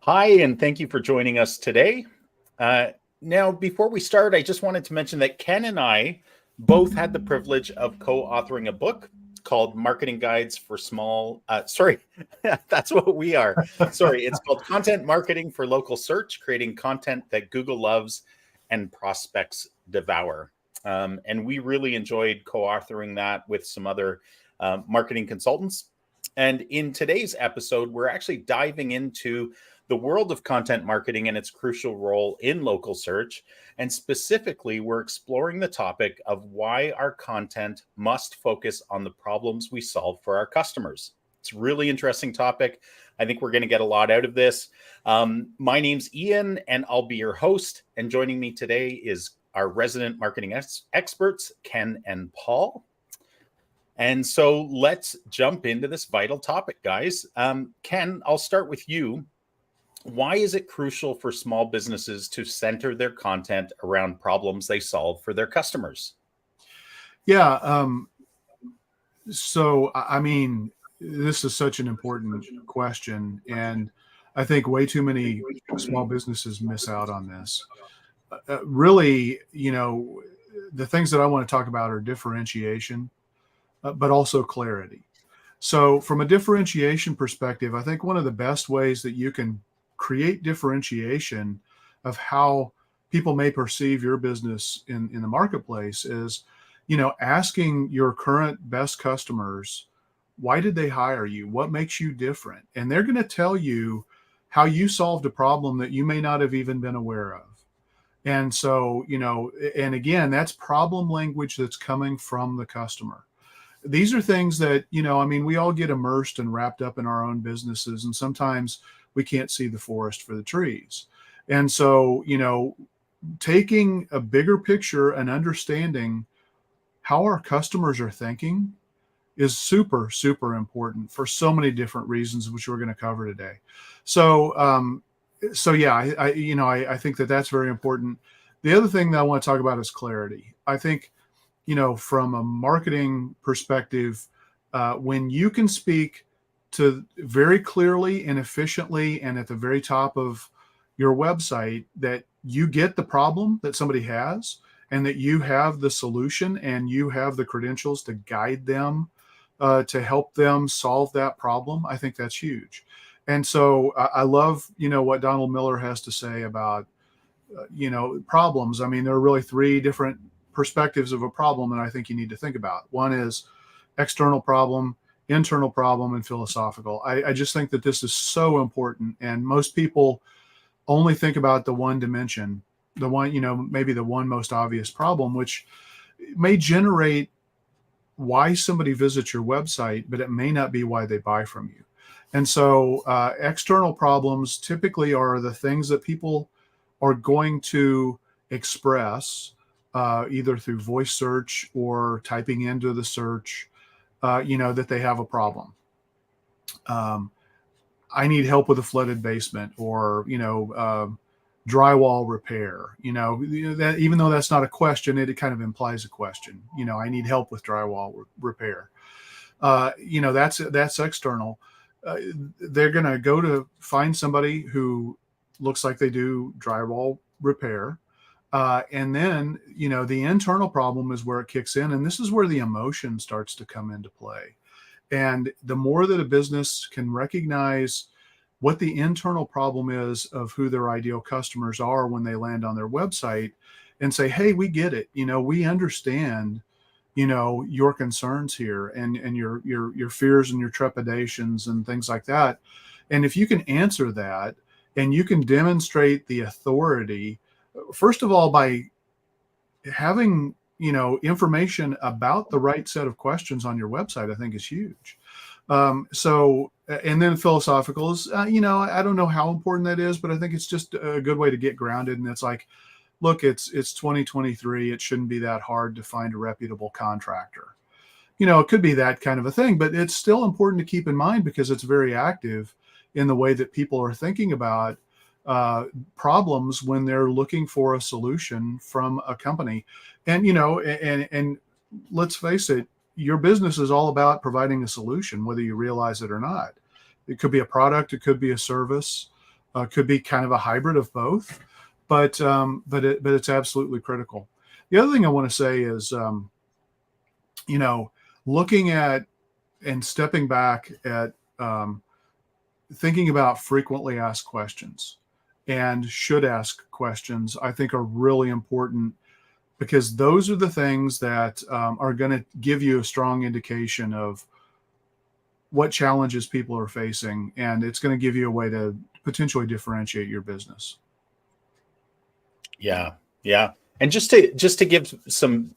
Hi, and thank you for joining us today. Now, before we start, I just wanted to mention that Ken and I both had the privilege of co-authoring a book called Marketing Guides for Small. Sorry, that's what we are. Sorry, it's called Content Marketing for Local Search, creating content that Google loves and prospects devour. And we really enjoyed co-authoring that with some other marketing consultants. And in today's episode, we're actually diving into the world of content marketing and its crucial role in local search. And specifically, we're exploring the topic of why our content must focus on the problems we solve for our customers. It's a really interesting topic. I think we're going to get a lot out of this. My name's Ian, and I'll be your host. And joining me today is our resident marketing experts, Ken and Paul. And so let's jump into this vital topic, guys. Ken, I'll start with you. Why is it crucial for small businesses to center their content around problems they solve for their customers? Yeah. This is such an important question. And I think way too many small businesses miss out on this. Really, the things that I want to talk about are differentiation, but also clarity. So from a differentiation perspective, I think one of the best ways that you can create differentiation of how people may perceive your business in the marketplace is, asking your current best customers, why did they hire you? What makes you different? And they're going to tell you how you solved a problem that you may not have even been aware of. And so, and again, that's problem language that's coming from the customer. These are things that, we all get immersed and wrapped up in our own businesses. And sometimes we can't see the forest for the trees. And so, taking a bigger picture and understanding how our customers are thinking is super, super important for so many different reasons, which we're going to cover today. So yeah, I think that that's very important. The other thing that I want to talk about is clarity. I think, from a marketing perspective, when you can speak to very clearly and efficiently and at the very top of your website that you get the problem that somebody has and that you have the solution and you have the credentials to guide them to help them solve that problem, I think that's huge. And so I love, what Donald Miller has to say about, problems. I mean, there are really three different perspectives of a problem that I think you need to think about. One is external problem, internal problem, and philosophical. I just think that this is so important. And most people only think about the one dimension, the one, maybe the one most obvious problem, which may generate why somebody visits your website, but it may not be why they buy from you. And so external problems typically are the things that people are going to express either through voice search or typing into the search, that they have a problem. I need help with a flooded basement, or, drywall repair, that even though that's not a question, it kind of implies a question. I need help with drywall repair. That's external. They're going to go to find somebody who looks like they do drywall repair. And then, the internal problem is where it kicks in. And this is where the emotion starts to come into play. And the more that a business can recognize what the internal problem is of who their ideal customers are when they land on their website and say, hey, we get it. We understand, your concerns here and your fears and your trepidations and things like that. And if you can answer that and you can demonstrate the authority, first of all, by having, information about the right set of questions on your website, I think is huge. And then philosophical is, I don't know how important that is, but I think it's just a good way to get grounded. And it's like, look, it's 2023. It shouldn't be that hard to find a reputable contractor. It could be that kind of a thing, but it's still important to keep in mind because it's very active in the way that people are thinking about problems when they're looking for a solution from a company. And, and let's face it, your business is all about providing a solution, whether you realize it or not. It could be a product, it could be a service. Could be kind of a hybrid of both, but it's absolutely critical. The other thing I want to say is, looking at and stepping back at thinking about frequently asked questions and should ask questions, I think are really important, because those are the things that are going to give you a strong indication of what challenges people are facing, and it's going to give you a way to potentially differentiate your business. Yeah. And just to give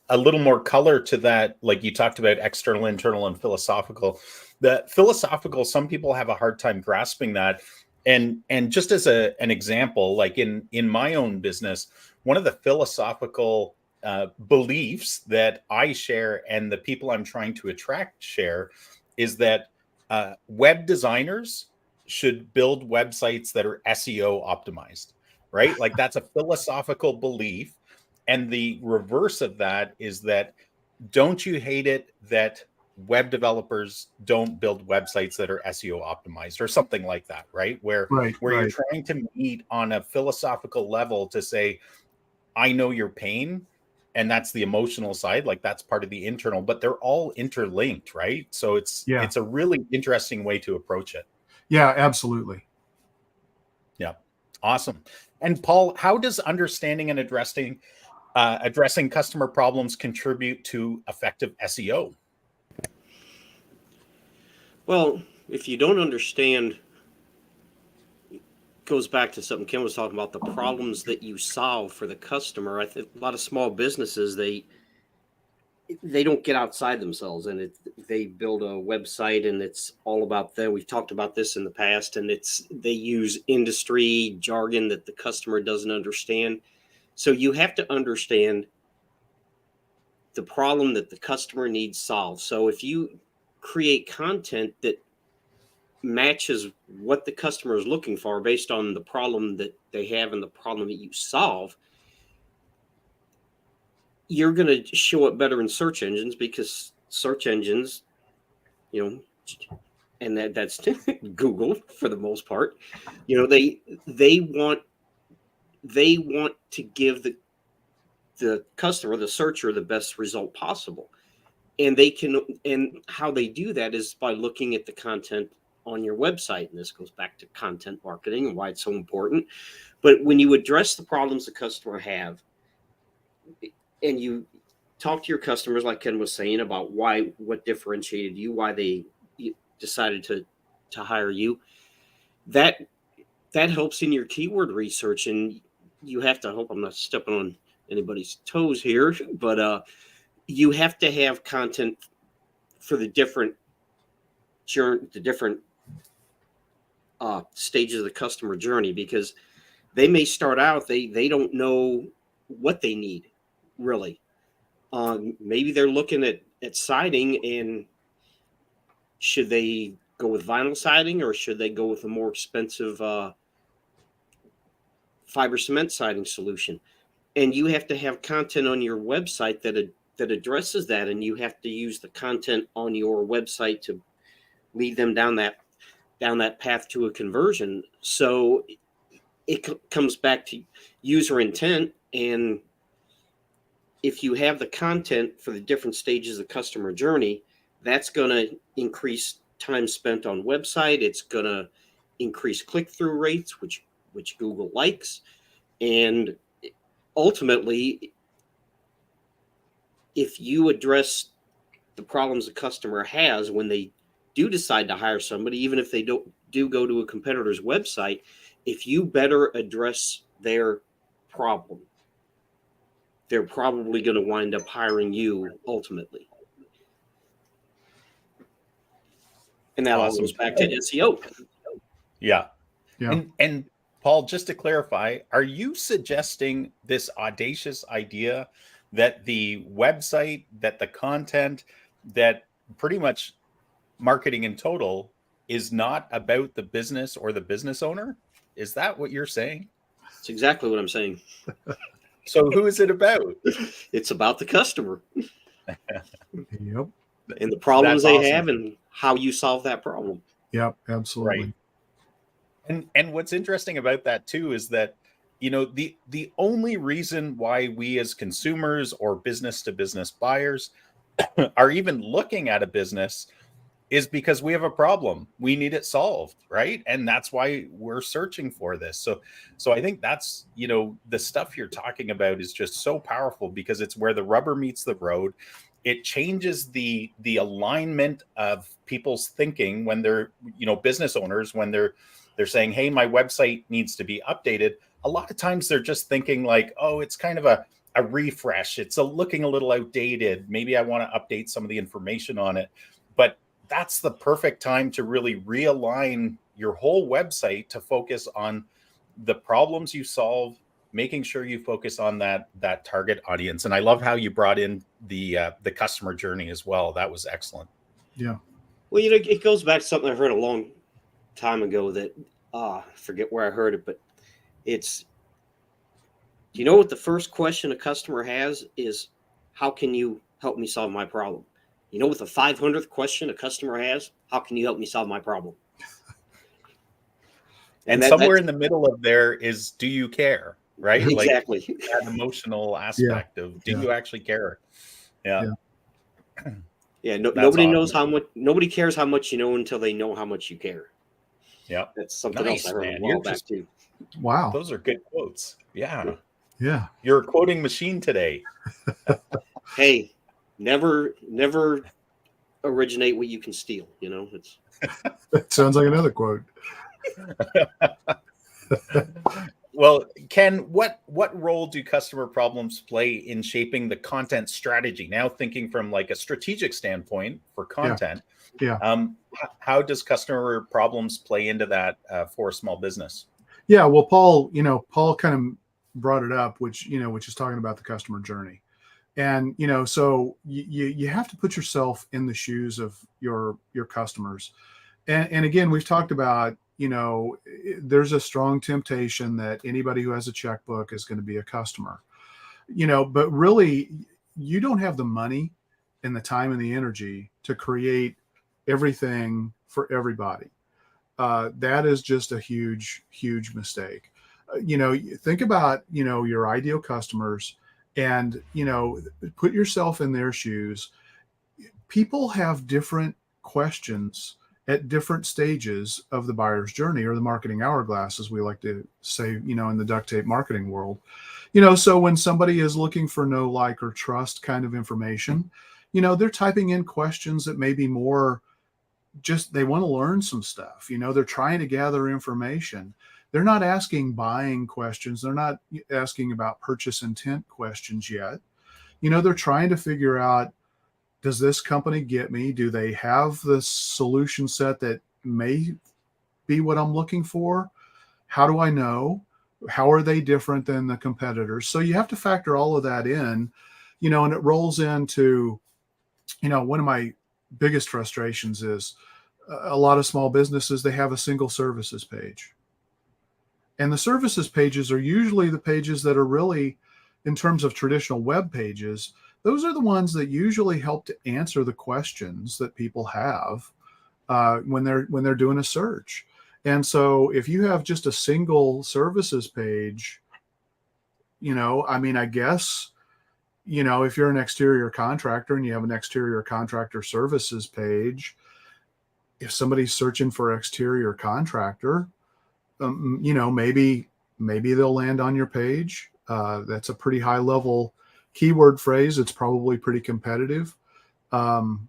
a little more color to that, like you talked about external, internal, and philosophical. The philosophical, some people have a hard time grasping that. And just as an example, like in my own business, one of the philosophical beliefs that I share and the people I'm trying to attract share is that web designers should build websites that are SEO optimized, right? Like that's a philosophical belief. And the reverse of that is that, don't you hate it that web developers don't build websites that are SEO optimized or something like that, right? Where you're trying to meet on a philosophical level to say, I know your pain, and that's the emotional side, like that's part of the internal, but they're all interlinked, right? So it's a really interesting way to approach it. Yeah, absolutely. Yeah. Awesome. And Paul, how does understanding and addressing customer problems contribute to effective SEO? Well, if you don't understand, it goes back to something Ken was talking about, the problems that you solve for the customer. I think a lot of small businesses, they don't get outside themselves, and they build a website and it's all about them. We've talked about this in the past, and they use industry jargon that the customer doesn't understand. So you have to understand the problem that the customer needs solved. So if you create content that matches what the customer is looking for based on the problem that they have and the problem that you solve, you're going to show up better in search engines, because search engines, and that's Google for the most part, they want to give the customer, the searcher, the best result possible. And how they do that is by looking at the content on your website. And this goes back to content marketing and why it's so important. But when you address the problems the customer have, and you talk to your customers, like Ken was saying, about what differentiated you, why they decided to hire you, that helps in your keyword research. And you have to hope I'm not stepping on anybody's toes here, but you have to have content for the different stages of the customer journey, because they may start out, they don't know what they need really. Maybe they're looking at siding, and should they go with vinyl siding, or should they go with a more expensive fiber cement siding solution? And you have to have content on your website that addresses that, and you have to use the content on your website to lead them down that path to a conversion. So it comes back to user intent, and if you have the content for the different stages of the customer journey, that's going to increase time spent on website. It's going to increase click-through rates, which Google likes. And ultimately, if you address the problems the customer has when they do decide to hire somebody, even if they do go to a competitor's website, if you better address their problem, they're probably going to wind up hiring you ultimately. And that all goes back to SEO. Yeah. And Paul, just to clarify, are you suggesting this audacious idea that the website, that the content, that pretty much marketing in total is not about the business or the business owner? Is that what you're saying? That's exactly what I'm saying. So who is it about? It's about the customer. Yep. And the problems they have and how you solve that problem. Yep, absolutely. Right. And what's interesting about that too is that, you know, the only reason why we as consumers or business to business buyers are even looking at a business is because we have a problem. We need it solved, right? And that's why we're searching for this. So I think that's, you know, the stuff you're talking about is just so powerful because it's where the rubber meets the road. It changes the alignment of people's thinking when they're, you know, business owners, when they're saying, hey, my website needs to be updated. A lot of times they're just thinking like, oh, it's kind of a refresh. It's looking a little outdated. Maybe I want to update some of the information on it. But that's the perfect time to really realign your whole website to focus on the problems you solve, making sure you focus on that target audience. And I love how you brought in the customer journey as well. That was excellent. Yeah. Well, you know, it goes back to something I heard a long time ago that I forget where I heard it, but it's, you know what the first question a customer has is, how can you help me solve my problem? You know what the 500th question a customer has? How can you help me solve my problem? And somewhere in the middle of there is, do you care? Right? Exactly. Like that emotional aspect of, do you actually care? Yeah. Yeah. Nobody knows how much, nobody cares how much you know until they know how much you care. Yeah. That's something else I heard a while back too. Wow. Those are good quotes. Yeah. Yeah. You're a quoting machine today. Hey, never originate what you can steal. You know, it's. That sounds like another quote. Well, Ken, what role do customer problems play in shaping the content strategy? Now thinking from like a strategic standpoint for content, how does customer problems play into that for a small business? Yeah, well, Paul kind of brought it up, which is talking about the customer journey. And, so you have to put yourself in the shoes of your customers. And again, we've talked about, there's a strong temptation that anybody who has a checkbook is going to be a customer, but really you don't have the money and the time and the energy to create everything for everybody. That is just a huge, huge mistake. Think about, your ideal customers and, put yourself in their shoes. People have different questions at different stages of the buyer's journey, or the marketing hourglass, as we like to say, in the duct tape marketing world. So when somebody is looking for know, like, or trust kind of information, they're typing in questions that may be more just, they want to learn some stuff. They're trying to gather information. They're not asking buying questions. They're not asking about purchase intent questions yet. They're trying to figure out, does this company get me? Do they have the solution set that may be what I'm looking for? How do I know? How are they different than the competitors? So you have to factor all of that in, and it rolls into, one of my biggest frustrations is a lot of small businesses, they have a single services page. And the services pages are usually the pages that are really, in terms of traditional web pages, those are the ones that usually help to answer the questions that people have when they're doing a search. And so if you have just a single services page, I guess, if you're an exterior contractor and you have an exterior contractor services page, if somebody's searching for exterior contractor, maybe they'll land on your page. That's a pretty high level keyword phrase. It's probably pretty competitive. Now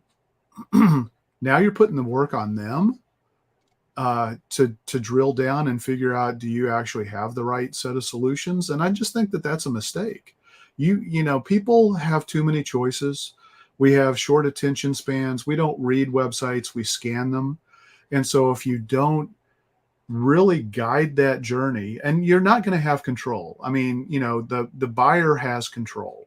you're putting the work on them to drill down and figure out, do you actually have the right set of solutions? And I just think that that's a mistake. People have too many choices. We have short attention spans. We don't read websites, we scan them. And so if you don't really guide that journey, and you're not going to have control. I mean, the buyer has control.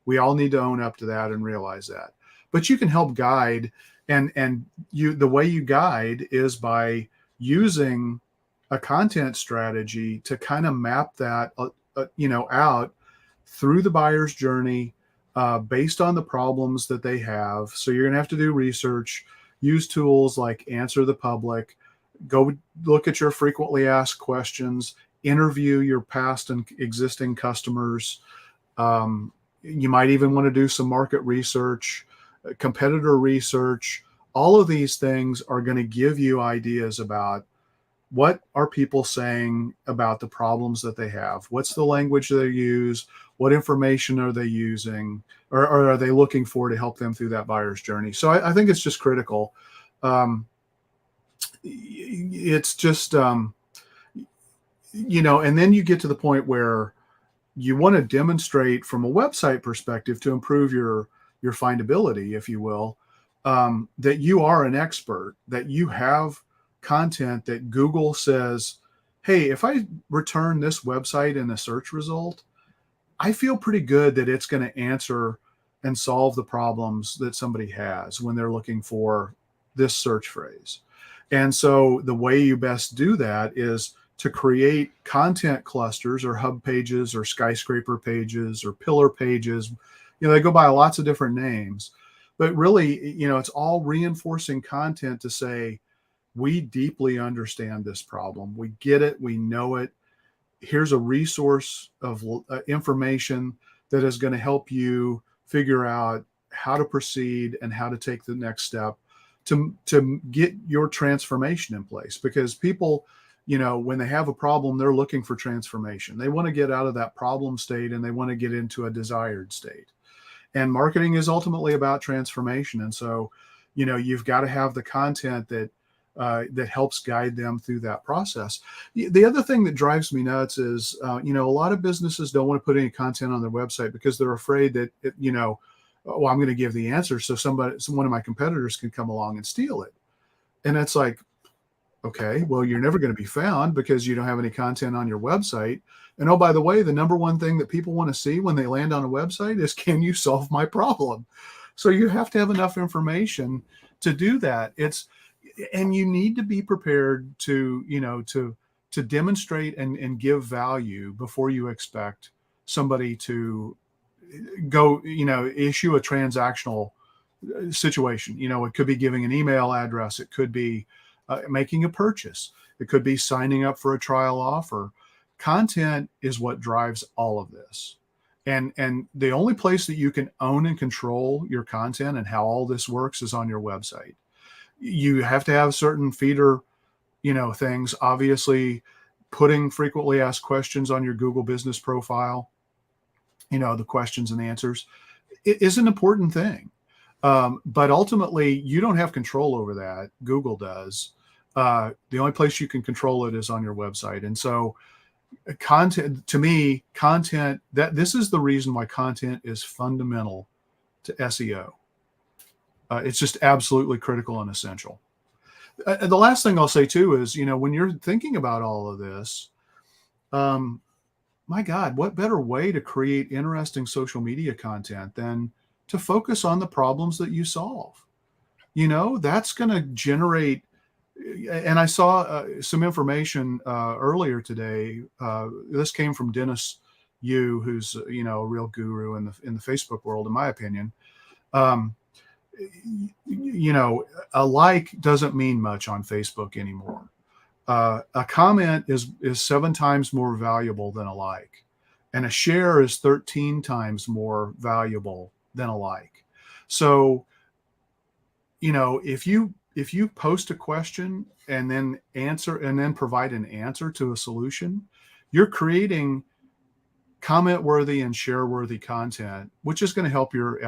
We all need to own up to that and realize that. But you can help guide, and the way you guide is by using a content strategy to kind of map that out through the buyer's journey based on the problems that they have. So you're going to have to do research, use tools like Answer the Public, Go look at your frequently asked questions, interview your past and existing customers. You might even want to do some market research, competitor research. All of these things are going to give you ideas about what are people saying about the problems that they have? What's the language they use? What information are they using, or are they looking for to help them through that buyer's journey? So I think it's just critical. It's just, and then you get to the point where you want to demonstrate from a website perspective to improve your findability, if you will, that you are an expert, that you have content that Google says, hey, if I return this website in a search result, I feel pretty good that it's going to answer and solve the problems that somebody has when they're looking for this search phrase. And so the way you best do that is to create content clusters or hub pages or skyscraper pages or pillar pages. They go by lots of different names, but really, it's all reinforcing content to say, we deeply understand this problem. We get it. We know it. Here's a resource of information that is going to help you figure out how to proceed and how to take the next step to get your transformation in place. Because people, when they have a problem, they're looking for transformation. They want to get out of that problem state and they want to get into a desired state. And marketing is ultimately about transformation. And so, you've got to have the content that helps guide them through that process. The other thing that drives me nuts is, a lot of businesses don't want to put any content on their website because they're afraid that, I'm going to give the answer so one of my competitors can come along and steal it. And it's like, okay, well, you're never going to be found because you don't have any content on your website. And oh, by the way, the number one thing that people want to see when they land on a website is, can you solve my problem? So you have to have enough information to do that. And you need to be prepared to demonstrate and give value before you expect somebody to go, issue a transactional situation. It could be giving an email address. It could be making a purchase. It could be signing up for a trial offer. Content is what drives all of this. And the only place that you can own and control your content and how all this works is on your website. You have to have certain feeder, things. Obviously, putting frequently asked questions on your Google business profile, the questions and answers, it is an important thing. But ultimately, you don't have control over that. Google does. The only place you can control it is on your website. And so content, to me, this is the reason why content is fundamental to SEO. It's just absolutely critical and essential. The last thing I'll say too is, when you're thinking about all of this, my God, what better way to create interesting social media content than to focus on the problems that you solve? That's going to generate. And I saw some information earlier today. This came from Dennis Yu, who's a real guru in the Facebook world, in my opinion. A like doesn't mean much on Facebook anymore. A comment is 7 times more valuable than a like, and a share is 13 times more valuable than a like. So, if you post a question and then answer and then provide an answer to a solution, you're creating comment worthy and share worthy content, which is going to help your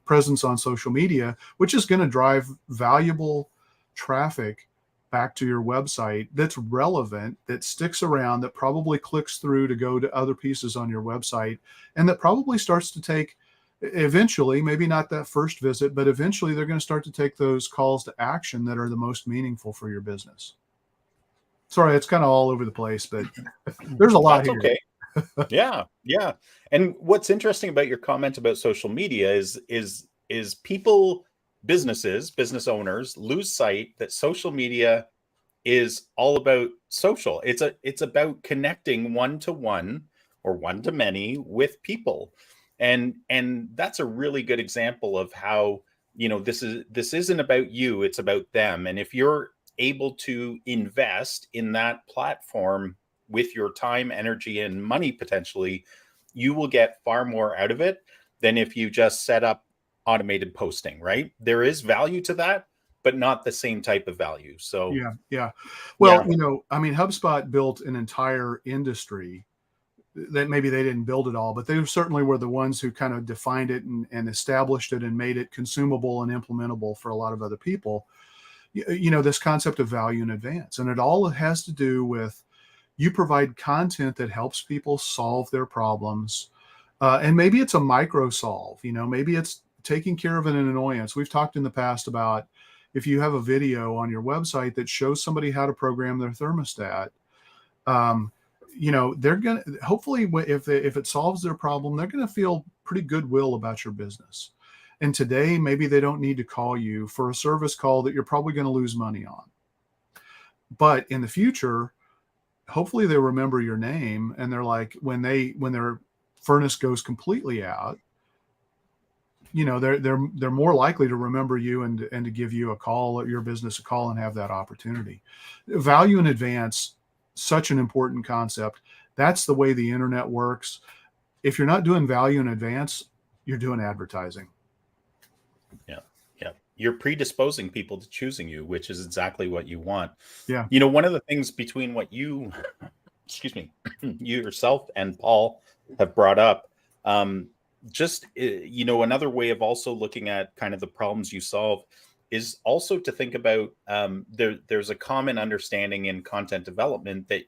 presence on social media, which is going to drive valuable traffic back to your website that's relevant, that sticks around, that probably clicks through to go to other pieces on your website, and that probably starts to take, eventually, maybe not that first visit, but eventually they're going to start to take those calls to action that are the most meaningful for your business. Sorry, it's kind of all over the place, but there's a lot here. Okay. Yeah. And what's interesting about your comment about social media is people, business owners lose sight that social media is all about social. It's about connecting one-to-one or one-to-many with people. And that's a really good example of how, this isn't about you, it's about them. And if you're able to invest in that platform with your time, energy, and money potentially, you will get far more out of it than if you just set up automated posting, right? There is value to that, but not the same type of value. So Yeah. Well, yeah, I mean, HubSpot built an entire industry that maybe they didn't build it all, but they certainly were the ones who kind of defined it and established it and made it consumable and implementable for a lot of other people. This concept of value in advance. And it all has to do with you provide content that helps people solve their problems. And maybe it's a micro solve, maybe it's taking care of an annoyance. We've talked in the past about if you have a video on your website that shows somebody how to program their thermostat, um, they're going to hopefully, if it solves their problem, they're going to feel pretty goodwill about your business. And today, maybe they don't need to call you for a service call that you're probably going to lose money on. But in the future, hopefully they remember your name, and they're like, when their furnace goes completely out, they're more likely to remember you and to give you a call, your business a call, and have that opportunity. Value in advance, such an important concept. That's the way the internet works. If you're not doing value in advance, you're doing advertising. yeah, yeah. You're predisposing people to choosing you, which is exactly what you want. Yeah. One of the things between what you, excuse me, you yourself and Paul have brought up, another way of also looking at kind of the problems you solve is also to think about there's a common understanding in content development that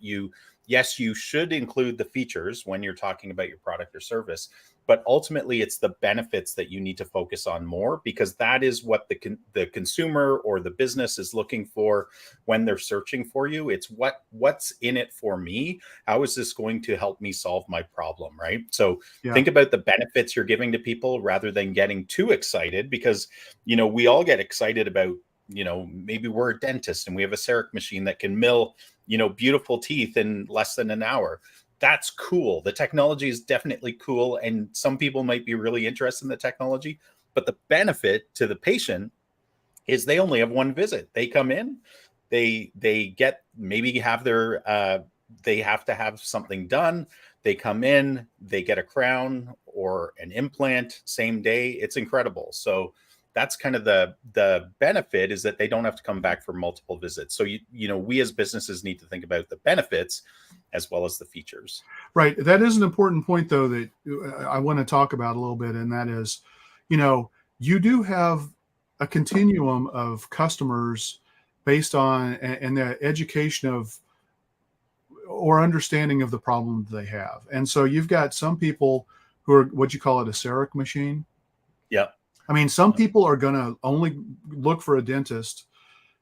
yes, you should include the features when you're talking about your product or service, but ultimately it's the benefits that you need to focus on more, because that is what the consumer or the business is looking for when they're searching for you. It's what's in it for me. How is this going to help me solve my problem, right? So think about the benefits you're giving to people rather than getting too excited, because we all get excited about maybe we're a dentist and we have a CEREC machine that can mill beautiful teeth in less than an hour. That's cool. The technology is definitely cool, and some people might be really interested in the technology, but the benefit to the patient is they only have one visit. They come in, they get maybe have their they have to have something done. They come in, they get a crown or an implant same day. It's incredible. So that's kind of the benefit, is that they don't have to come back for multiple visits. So we as businesses need to think about the benefits as well as the features. Right. That is an important point, though, that I want to talk about a little bit, and that is, you do have a continuum of customers based on and the education of or understanding of the problem they have. And so you've got some people who are what you call it a CEREC machine. Yeah. I mean, some people are going to only look for a dentist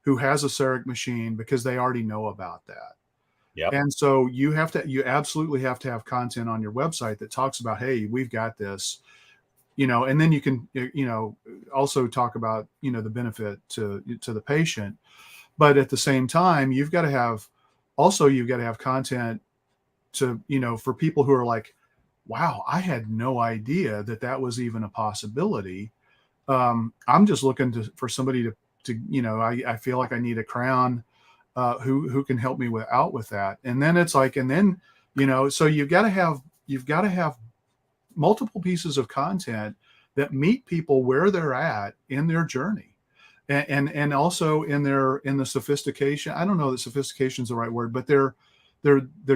who has a CEREC machine because they already know about that. Yeah. And so you absolutely have to have content on your website that talks about, hey, we've got this, and then you can, also talk about, the benefit to the patient. But at the same time, you've got to have content to, for people who are like, wow, I had no idea that was even a possibility. I'm just looking for somebody to I feel like I need a crown who can help me with that. And then it's like, so you've got to have multiple pieces of content that meet people where they're at in their journey. And also in the sophistication. I don't know that sophistication is the right word, but their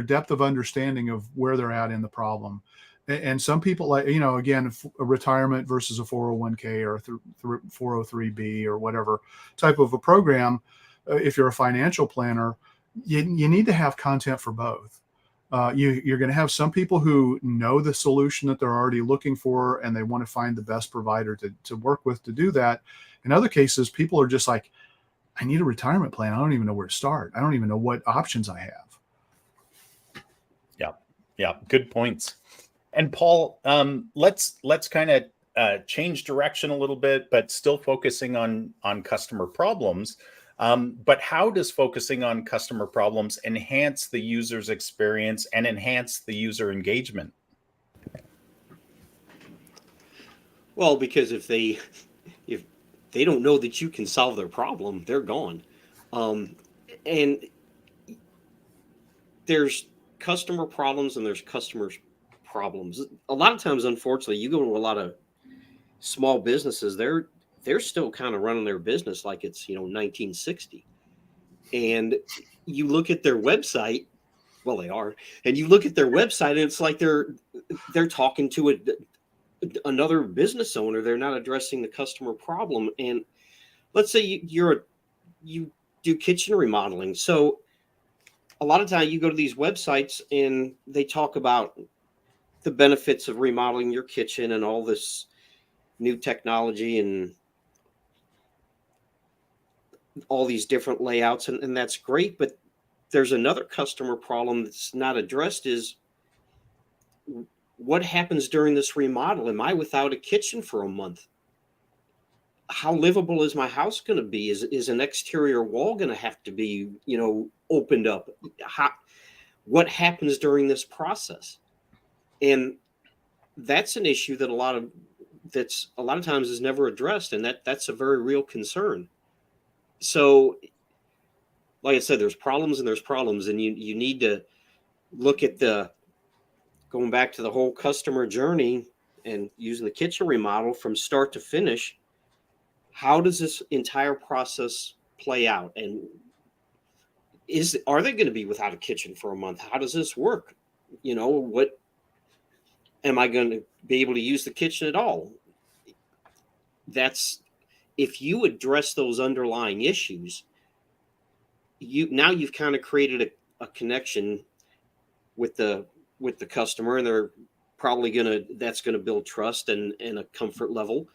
depth of understanding of where they're at in the problem. And some people, like, again, a retirement versus a 401k or a 403b or whatever type of a program. If you're a financial planner, you need to have content for both. You're going to have some people who know the solution that they're already looking for, and they want to find the best provider to work with to do that. In other cases, people are just like, I need a retirement plan. I don't even know where to start. I don't even know what options I have. Yeah. Good points. And Paul, let's kind of change direction a little bit, but still focusing on customer problems. But how does focusing on customer problems enhance the user's experience and enhance the user engagement? Well, because if they don't know that you can solve their problem, they're gone. And there's customer problems and there's customers problems. A lot of times, unfortunately, you go to a lot of small businesses, they're still kind of running their business like it's 1960. And you look at their website, well, they are, and you look at their website and it's like they're talking to another business owner. They're not addressing the customer problem. And let's say you do kitchen remodeling. So a lot of time you go to these websites and they talk about the benefits of remodeling your kitchen and all this new technology and all these different layouts. And that's great. But there's another customer problem that's not addressed is what happens during this remodel? Am I without a kitchen for a month? How livable is my house going to be? Is an exterior wall going to have to be, opened up? What happens during this process? And that's an issue that a lot of times is never addressed, and that's a very real concern. So, like I said, there's problems, and you need to look at going back to the whole customer journey and using the kitchen remodel from start to finish. How does this entire process play out? And are they going to be without a kitchen for a month? How does this work? What am I going to be able to use the kitchen at all? That's if you address those underlying issues, you've kind of created a connection with the customer, and they're probably that's going to build trust and a comfort level.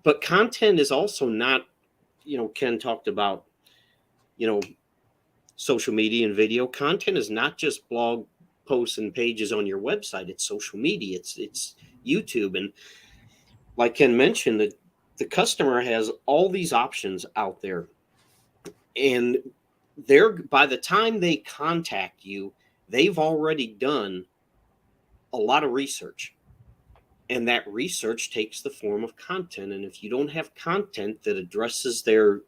But content is also not, Ken talked about, social media and video. Content is not just blog posts and pages on your website. It's social media. It's YouTube. And like Ken mentioned, the customer has all these options out there. And by the time they contact you, they've already done a lot of research. And that research takes the form of content. And if you don't have content that addresses their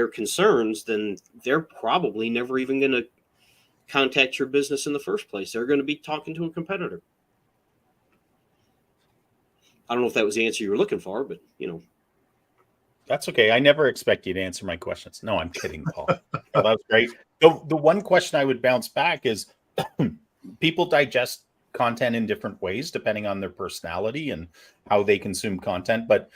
concerns, then they're probably never even going to contact your business in the first place. They're going to be talking to a competitor. I don't know if that was the answer you were looking for, but That's okay. I never expect you to answer my questions. No, I'm kidding, Paul. That was great. The one question I would bounce back is people digest content in different ways depending on their personality and how they consume content. But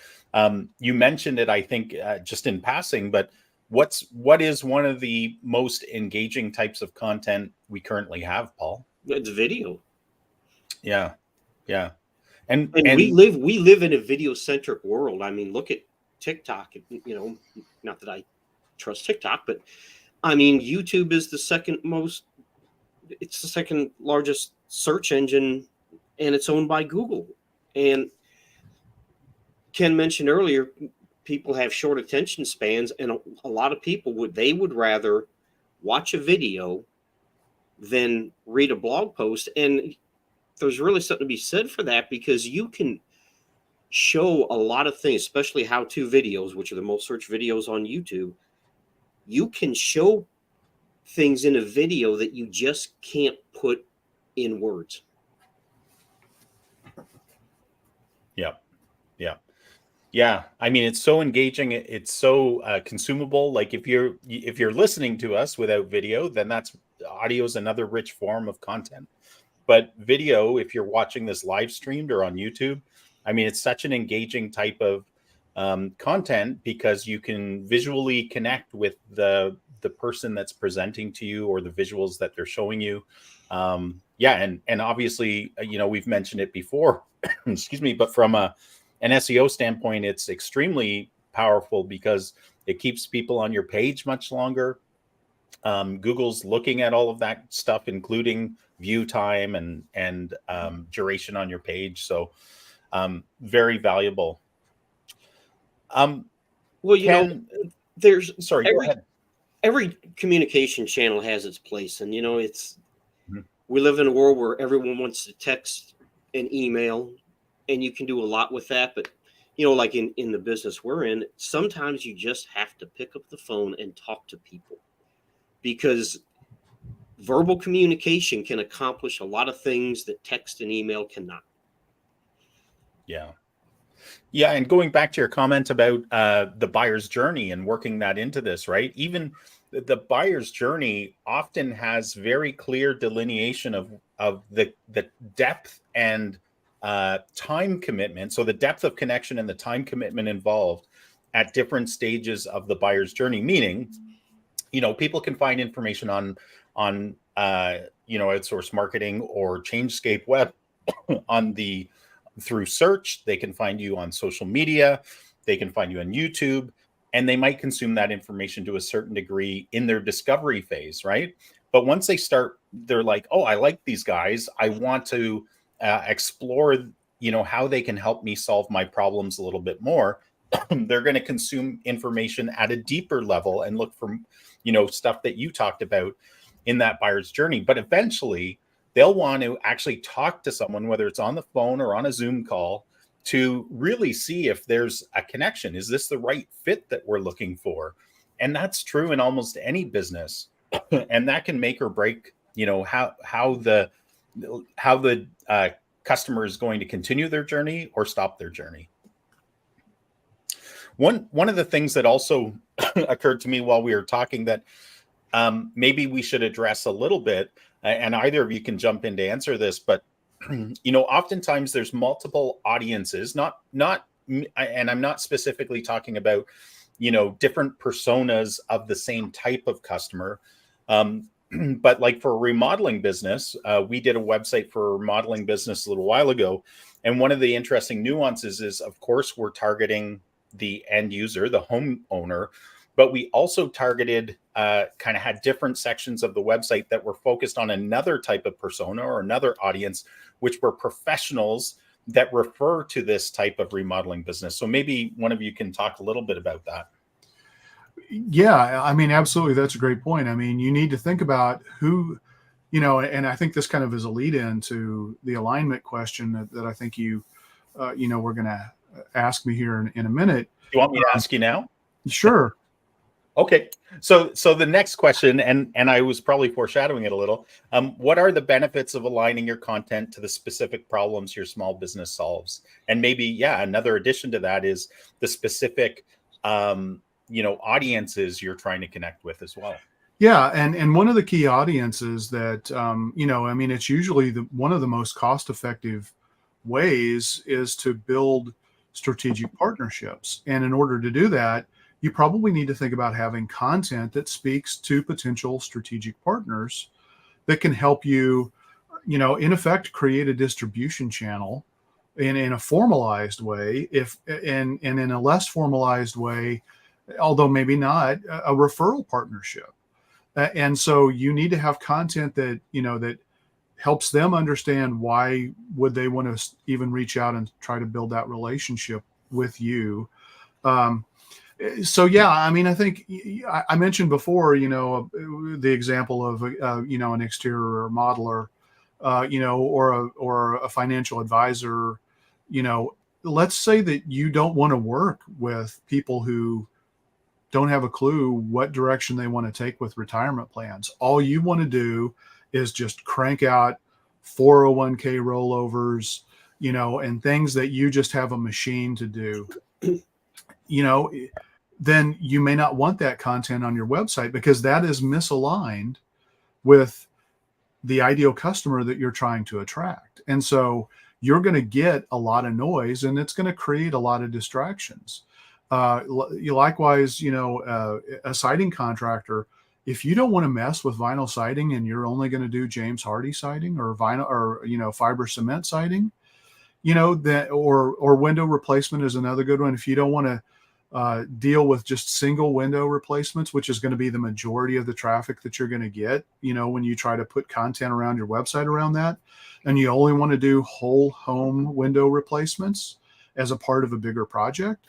you mentioned it, I think, just in passing. But what is one of the most engaging types of content we currently have, Paul? It's video. Yeah. And we live in a video centric world. I mean, look at TikTok. Not that I trust TikTok, but I mean, YouTube is the second largest search engine, and it's owned by Google. And Ken mentioned earlier, people have short attention spans, and a lot of people would rather watch a video than read a blog post. And there's really something to be said for that, because you can show a lot of things, especially how-to videos, which are the most searched videos on YouTube. You can show things in a video that you just can't put in words. Yeah. I mean, it's so engaging. It's so consumable. Like if you're listening to us without video, then audio is another rich form of content. But video, if you're watching this live streamed or on YouTube, I mean, it's such an engaging type of content because you can visually connect with the person that's presenting to you or the visuals that they're showing you. And obviously, we've mentioned it before, excuse me, but from an SEO standpoint, it's extremely powerful because it keeps people on your page much longer. Google's looking at all of that stuff, including view time and duration on your page. So very valuable. There's go ahead. Every communication channel has its place, and we live in a world where everyone wants to text and email, and you can do a lot with that. But you know, like in the business we're in, sometimes you just have to pick up the phone and talk to people, because verbal communication can accomplish a lot of things that text and email cannot. Yeah. Yeah, and going back to your comment about the buyer's journey and working that into this, right? Even the buyer's journey often has very clear delineation of the depth and time commitment. So the depth of connection and the time commitment involved at different stages of the buyer's journey. Meaning, people can find information on outsource marketing or ChangeScape Web through search. They can find you on social media, they can find you on YouTube, and they might consume that information to a certain degree in their discovery phase, right? But once they're like, oh, I like these guys, I want to explore, how they can help me solve my problems a little bit more. They're going to consume information at a deeper level and look for, stuff that you talked about in that buyer's journey. But eventually they'll want to actually talk to someone, whether it's on the phone or on a Zoom call, to really see if there's a connection. Is this the right fit that we're looking for? And that's true in almost any business. And that can make or break, how the customer is going to continue their journey or stop their journey. One of the things that also occurred to me while we were talking that maybe we should address a little bit, and either of you can jump in to answer this, but oftentimes there's multiple audiences, and I'm not specifically talking about, different personas of the same type of customer. But like for a remodeling business, we did a website for a remodeling business a little while ago. And one of the interesting nuances is, of course, we're targeting the end user, the homeowner, but we also targeted, kind of had different sections of the website that were focused on another type of persona or another audience, which were professionals that refer to this type of remodeling business. So maybe one of you can talk a little bit about that. Yeah, I mean, absolutely. That's a great point. I mean, you need to think about who, and I think this kind of is a lead in to the alignment question that I think we're going to ask me here in a minute. You want me to ask you now? Sure. Okay. So the next question, and I was probably foreshadowing it a little. What are the benefits of aligning your content to the specific problems your small business solves? And maybe, another addition to that is the specific, audiences you're trying to connect with as well. Yeah, and one of the key audiences that it's usually one of the most cost-effective ways is to build strategic partnerships. And in order to do that, you probably need to think about having content that speaks to potential strategic partners that can help you, in effect, create a distribution channel in a formalized way, and in a less formalized way, although maybe not, a referral partnership. And so you need to have content that, that helps them understand why would they want to even reach out and try to build that relationship with you. So, I think I mentioned before, the example of, an exterior modeler, or a financial advisor. Let's say that you don't want to work with people who don't have a clue what direction they want to take with retirement plans. All you want to do is just crank out 401k rollovers, and things that you just have a machine to do. Then you may not want that content on your website because that is misaligned with the ideal customer that you're trying to attract. And so you're going to get a lot of noise and it's going to create a lot of distractions. Likewise, a siding contractor, if you don't want to mess with vinyl siding and you're only going to do James Hardy siding or vinyl or, fiber cement siding, that or window replacement is another good one. If you don't want to deal with just single window replacements, which is going to be the majority of the traffic that you're going to get, when you try to put content around your website around that, and you only want to do whole home window replacements as a part of a bigger project,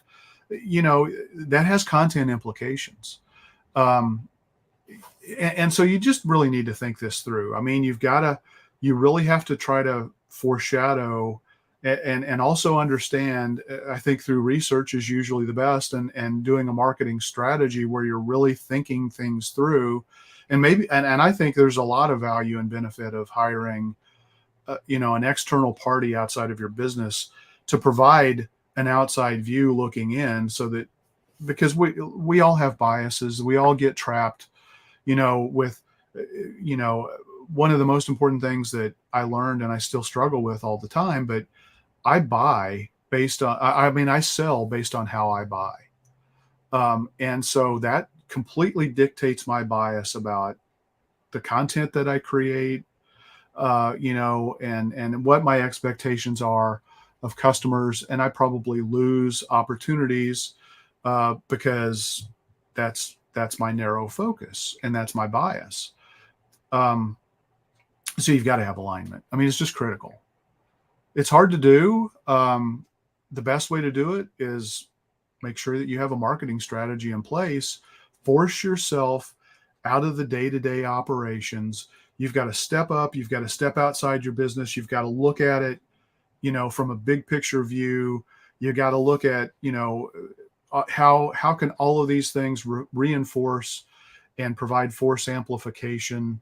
that has content implications. And so you just really need to think this through. I mean, you really have to try to foreshadow and also understand, I think through research is usually the best, and doing a marketing strategy where you're really thinking things through. And maybe, and I think there's a lot of value and benefit of hiring, an external party outside of your business to provide an outside view looking in, so that, because we all have biases, we all get trapped, with, one of the most important things that I learned, and I still struggle with all the time, but I buy based on, I sell based on how I buy. And so that completely dictates my bias about the content that I create, and what my expectations are of customers. And I probably lose opportunities because that's my narrow focus, and that's my bias. So you've got to have alignment. I mean, it's just critical. It's hard to do. The best way to do it is make sure that you have a marketing strategy in place. Force yourself out of the day-to-day operations. You've got to step up. You've got to step outside your business. You've got to look at it, from a big picture view. You got to look at, how can all of these things reinforce and provide force amplification,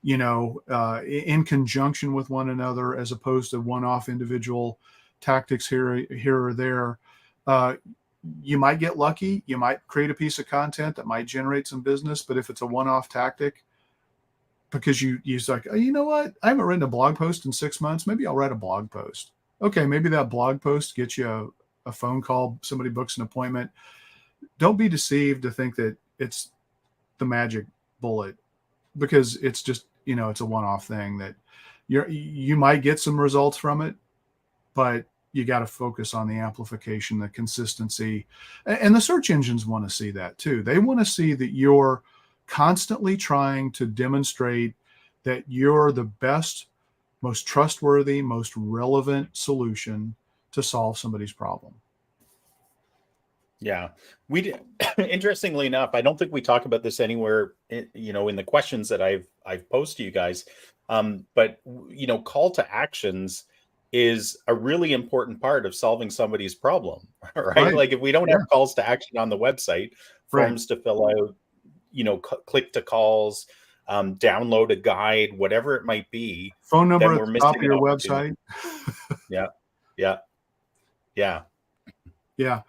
in conjunction with one another, as opposed to one-off individual tactics here or there. You might get lucky. You might create a piece of content that might generate some business, but if it's a one-off tactic, because you're like, oh, you know what? I haven't written a blog post in 6 months. Maybe I'll write a blog post. Okay, maybe that blog post gets you a phone call. Somebody books an appointment. Don't be deceived to think that it's the magic bullet, because it's just, it's a one-off thing that you might get some results from it, but you got to focus on the amplification, the consistency, and the search engines want to see that too. They want to see that you're constantly trying to demonstrate that you're the best, most trustworthy, most relevant solution to solve somebody's problem. Yeah, we did. Interestingly enough, I don't think we talk about this anywhere, in the questions that I've posed to you guys. But call to actions is a really important part of solving somebody's problem, right? Like if we don't have calls to action on the website, forms to fill out, click to calls, download a guide, whatever it might be, phone number at the top of your website. Yeah.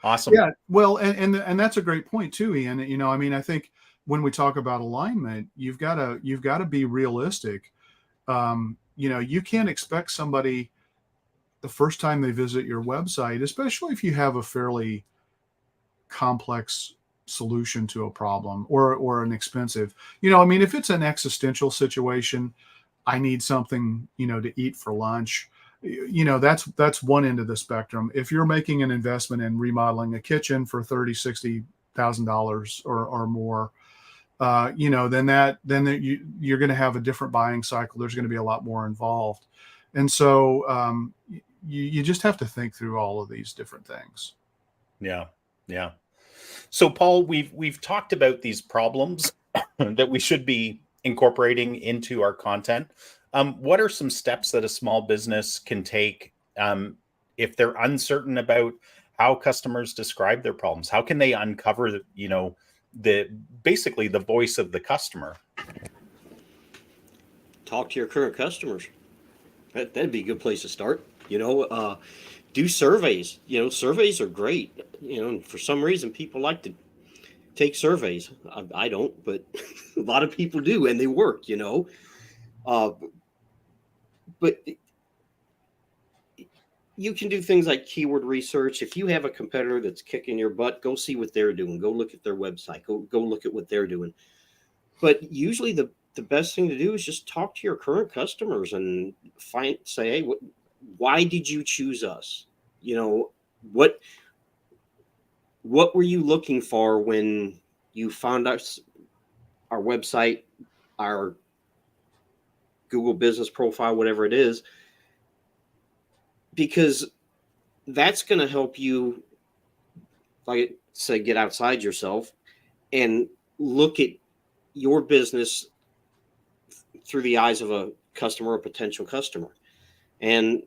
Awesome. Yeah. Well, and that's a great point too, Ian. I think when we talk about alignment, you've got to be realistic. You can't expect somebody the first time they visit your website, especially if you have a fairly complex solution to a problem or an expensive, if it's an existential situation, I need something, to eat for lunch. That's one end of the spectrum. If you're making an investment in remodeling a kitchen for $30,000-$60,000 or more, then you're going to have a different buying cycle. There's going to be a lot more involved, and so you just have to think through all of these different things. Yeah. So, Paul, we've talked about these problems that we should be incorporating into our content. What are some steps that a small business can take if they're uncertain about how customers describe their problems? How can they uncover, basically the voice of the customer? Talk to your current customers. That'd be a good place to start. Do surveys. Surveys are great. For some reason, people like to take surveys. I don't, but a lot of people do, and they work. But you can do things like keyword research. If you have a competitor that's kicking your butt, go see what they're doing. Go look at their website. Go look at what they're doing. But usually the best thing to do is just talk to your current customers and say, hey, why did you choose us? What were you looking for when you found us, our website, our Google business profile, whatever it is? Because that's going to help you, like I say, get outside yourself and look at your business through the eyes of a customer or potential customer. And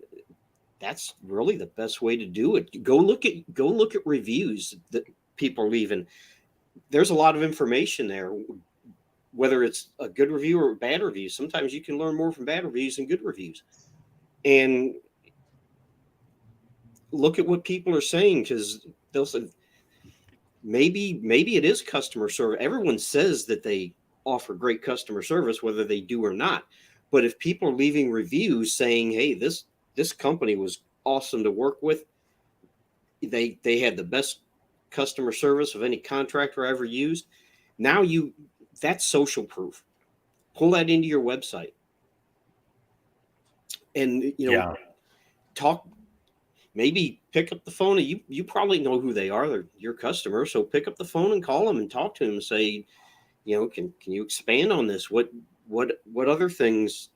that's really the best way to do it. Go look at reviews that people are leaving. There's a lot of information there, whether it's a good review or a bad review. Sometimes you can learn more from bad reviews than good reviews. And look at what people are saying, because they'll say maybe it is customer service. Everyone says that they offer great customer service, whether they do or not. But if people are leaving reviews saying, hey, this company was awesome to work with, they had the best customer service of any contractor I ever used, now that's social proof. Pull that into your website. And talk, maybe pick up the phone. You probably know who they are. They're your customer. So pick up the phone and call them and talk to them and say, can you expand on this? What other things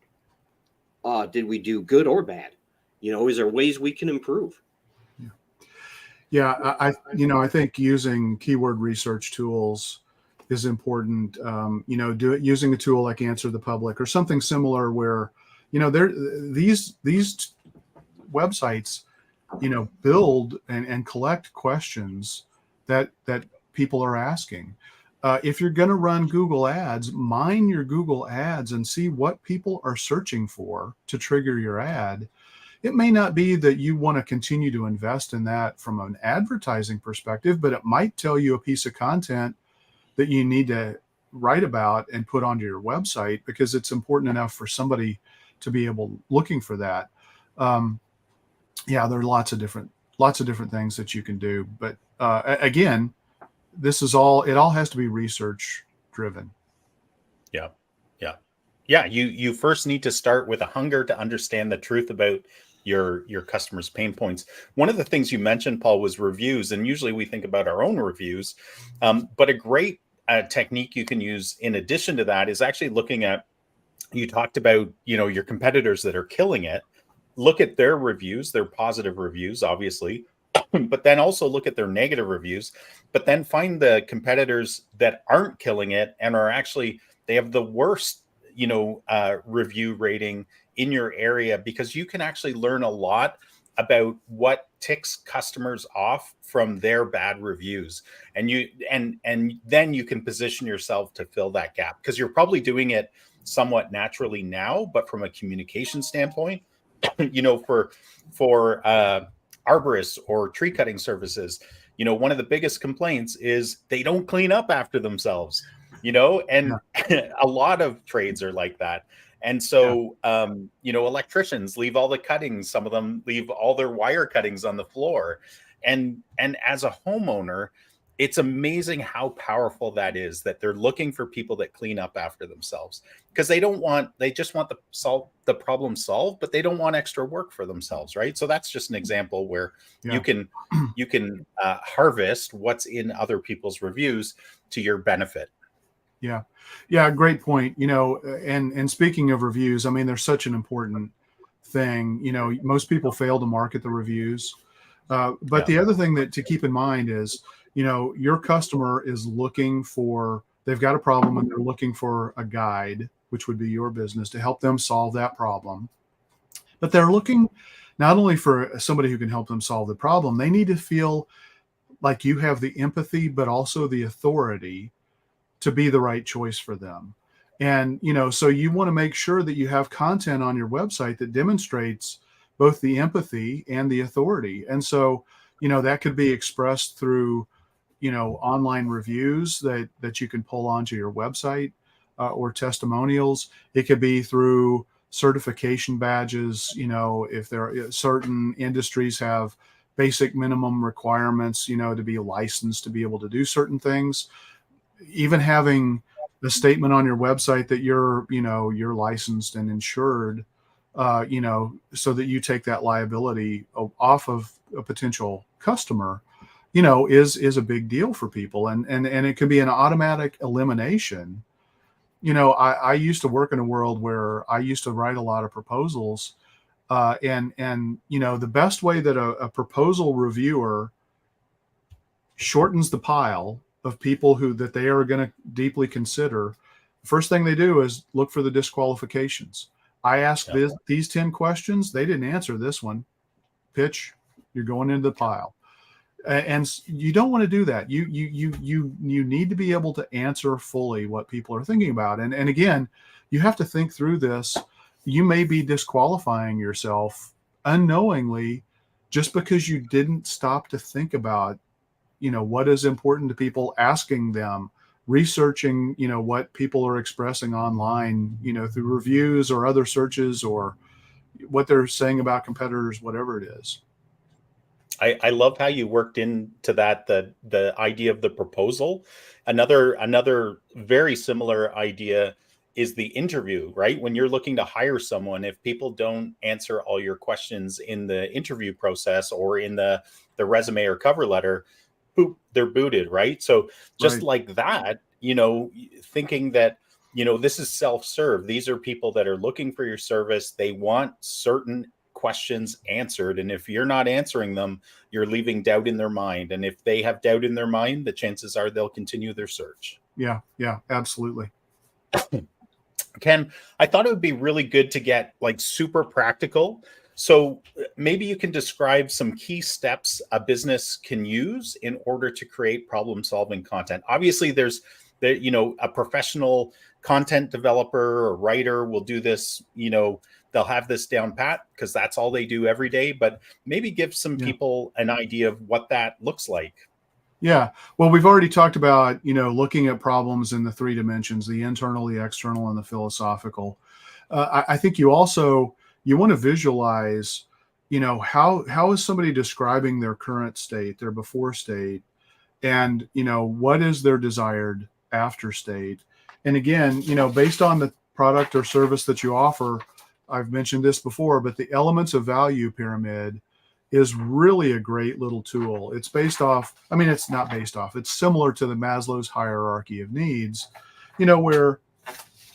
did we do, good or bad? Is there ways we can improve? Yeah, I think using keyword research tools is important. Using a tool like Answer the Public or something similar, where these websites build and collect questions that people are asking. If you're going to run Google ads, mine your Google ads and see what people are searching for to trigger your ad. It may not be that you want to continue to invest in that from an advertising perspective, but it might tell you a piece of content that you need to write about and put onto your website because it's important enough for somebody to be looking for that. There are lots of different things that you can do, but again, it all has to be research driven. Yeah. You first need to start with a hunger to understand the truth about your customers' pain points. One of the things you mentioned, Paul, was reviews, and usually we think about our own reviews, but a great technique you can use in addition to that is actually looking at, you talked about your competitors that are killing it. Look at their reviews, their positive reviews, obviously, but then also look at their negative reviews, but then find the competitors that aren't killing it and are actually, they have the worst review rating in your area, because you can actually learn a lot about what ticks customers off from their bad reviews, and then you can position yourself to fill that gap, because you're probably doing it somewhat naturally now, but from a communication standpoint, for arborists or tree cutting services, one of the biggest complaints is they don't clean up after themselves, and a lot of trades are like that. And so, electricians leave all the cuttings. Some of them leave all their wire cuttings on the floor. And as a homeowner, it's amazing how powerful that is, that they're looking for people that clean up after themselves, because they just want the problem solved, but they don't want extra work for themselves. Right. So that's just an example where you can harvest what's in other people's reviews to your benefit. Yeah. Great point. And speaking of reviews, I mean, they're such an important thing. Most people fail to market the reviews. But the other thing to keep in mind is, your customer is they've got a problem and they're looking for a guide, which would be your business, to help them solve that problem. But they're looking not only for somebody who can help them solve the problem, they need to feel like you have the empathy, but also the authority to be the right choice for them. And, so you want to make sure that you have content on your website that demonstrates both the empathy and the authority. And so, that could be expressed through, online reviews that you can pull onto your website, or testimonials. It could be through certification badges. If there are certain industries have basic minimum requirements, to be licensed to be able to do certain things. Even having a statement on your website that you're licensed and insured, so that you take that liability off of a potential customer, is a big deal for people. And it can be an automatic elimination. I used to work in a world where I used to write a lot of proposals, and the best way that a proposal reviewer shortens the pile of people that they are going to deeply consider, the first thing they do is look for the disqualifications. I asked these 10 questions. They didn't answer this one. pitch, you're going into the pile. And you don't want to do that. You need to be able to answer fully what people are thinking about. And again, you have to think through this. You may be disqualifying yourself unknowingly just because you didn't stop to think about, what is important to people, asking them, researching, what people are expressing online, through reviews or other searches, or what they're saying about competitors, whatever it is. I love how you worked into that the idea of the proposal. Another very similar idea is the interview, right? When you're looking to hire someone, if people don't answer all your questions in the interview process or in the resume or cover letter, boop, they're booted, right? So just Right. like that, thinking that, this is self-serve. These are people that are looking for your service. They want certain questions answered. And if you're not answering them, you're leaving doubt in their mind. And if they have doubt in their mind, the chances are they'll continue their search. Yeah, absolutely. Ken, I thought it would be really good to get like super practical. So maybe you can describe some key steps a business can use in order to create problem-solving content. Obviously, there's a professional content developer or writer will do this, they'll have this down pat because that's all they do every day, but maybe give some people an idea of what that looks like. Yeah. Well, we've already talked about, looking at problems in the 3 dimensions, the internal, the external, and the philosophical. I think you want to visualize, how is somebody describing their current state, their before state, and, what is their desired after state. And again, based on the product or service that you offer, I've mentioned this before, but the elements of value pyramid is really a great little tool. It's it's similar to the Maslow's hierarchy of needs, where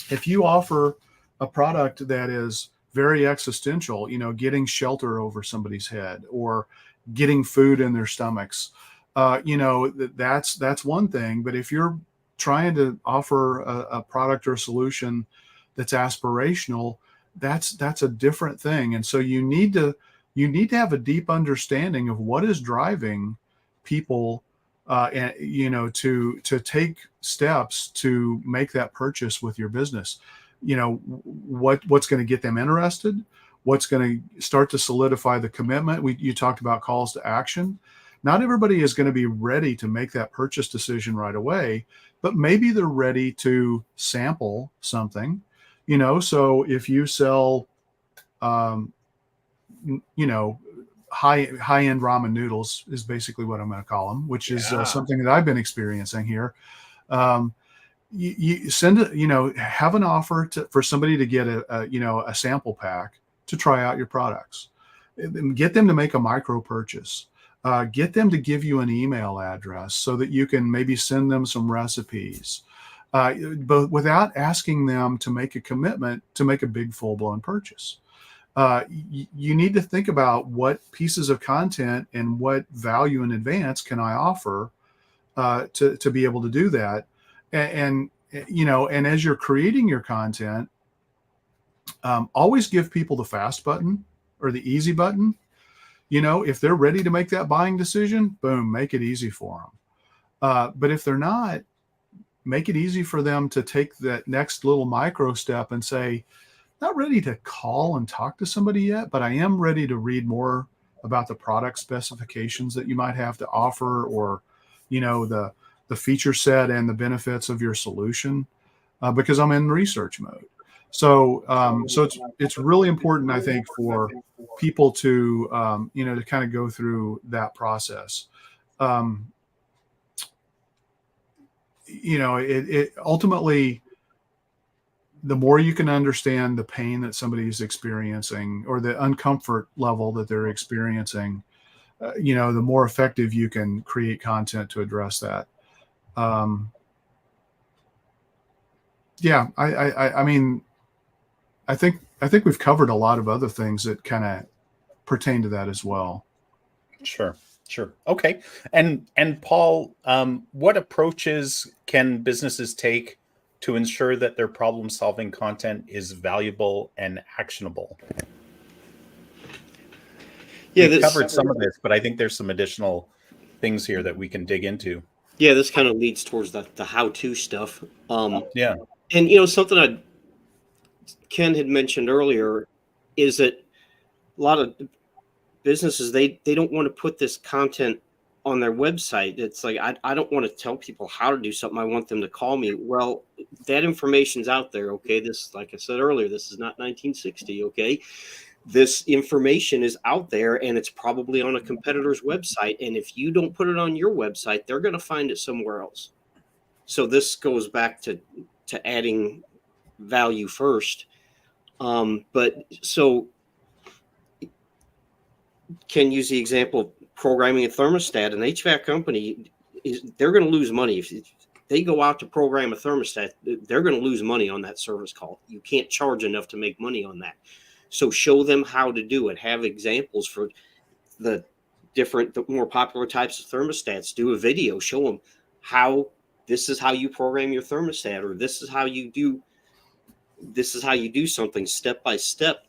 if you offer a product that is very existential, getting shelter over somebody's head or getting food in their stomachs, that's one thing. But if you're trying to offer a product or a solution that's aspirational, that's a different thing. And so you need to have a deep understanding of what is driving people, and to take steps to make that purchase with your business. What's going to get them interested, what's going to start to solidify the commitment. You talked about calls to action. Not everybody is going to be ready to make that purchase decision right away, but maybe they're ready to sample something. So if you sell, high-end ramen noodles is basically what I'm going to call them, which is something that I've been experiencing here. You send have an offer for somebody to get a sample pack to try out your products, and get them to make a micro purchase. Get them to give you an email address so that you can maybe send them some recipes, but without asking them to make a commitment to make a big full-blown purchase. You need to think about what pieces of content and what value in advance can I offer to be able to do that. And as you're creating your content, always give people the fast button or the easy button. If they're ready to make that buying decision, boom, make it easy for them. But if they're not, make it easy for them to take that next little micro step and say, not ready to call and talk to somebody yet, but I am ready to read more about the product specifications that you might have to offer, or, the feature set and the benefits of your solution, because I'm in research mode. So it's really important, I think, for people to, to kind of go through that process. It ultimately, the more you can understand the pain that somebody's experiencing or the uncomfort level that they're experiencing, the more effective you can create content to address that. I mean, I think we've covered a lot of other things that kind of pertain to that as well. Sure. Okay. And Paul, what approaches can businesses take to ensure that their problem-solving content is valuable and actionable? Yeah, We've covered some of this, but I think there's some additional things here that we can dig into. yeah, this kind of leads towards the how-to stuff. Yeah. And something Ken had mentioned earlier is that a lot of businesses they don't want to put this content on their website. It's like I don't want to tell people how to do something. I want them to call me. Well, that information's out there. Okay, this, like I said earlier, this is not 1960. Okay, this information is out there, and it's probably on a competitor's website. And if you don't put it on your website, they're going to find it somewhere else. So this goes back to adding value first. But so can use the example of programming a thermostat. An HVAC company they're going to lose money if they go out to program a thermostat. They're going to lose money on that service call. You can't charge enough to make money on that. So show them how to do it. Have examples for the more popular types of thermostats. Do a video. Show them how this is how you program your thermostat, or this is how you do something step by step.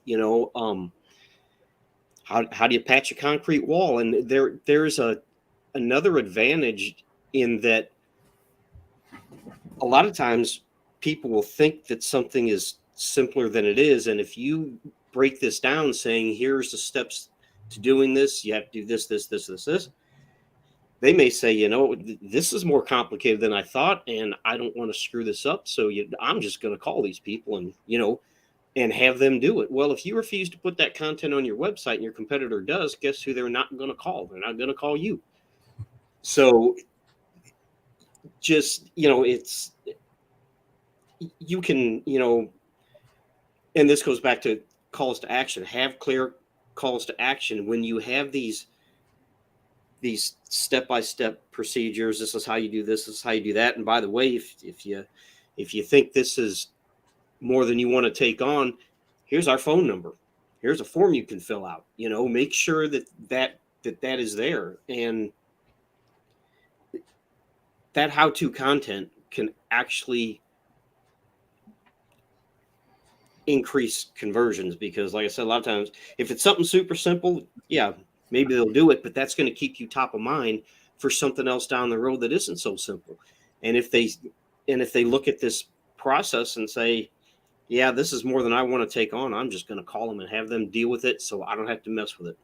How do you patch a concrete wall? And there's another advantage in that a lot of times people will think that something is simpler than it is. And if you break this down saying, here's the steps to doing this, you have to do this, they may say, this is more complicated than I thought, and I don't want to screw this up. So I'm just going to call these people and have them do it. Well, if you refuse to put that content on your website and your competitor does, guess who they're not going to call? They're not going to call you. So just, it's, you can, and this goes back to calls to action. Have clear calls to action. When you have these step-by-step procedures, this is how you do this is how you do that. And by the way, if you think this is more than you want to take on, here's our phone number. Here's a form you can fill out. Make sure that is there. And that how-to content can actually increase conversions, because like I said, a lot of times if it's something super simple, yeah, maybe they'll do it, but that's going to keep you top of mind for something else down the road that isn't so simple. And if they look at this process and say, yeah, this is more than I want to take on, I'm just going to call them and have them deal with it so I don't have to mess with it.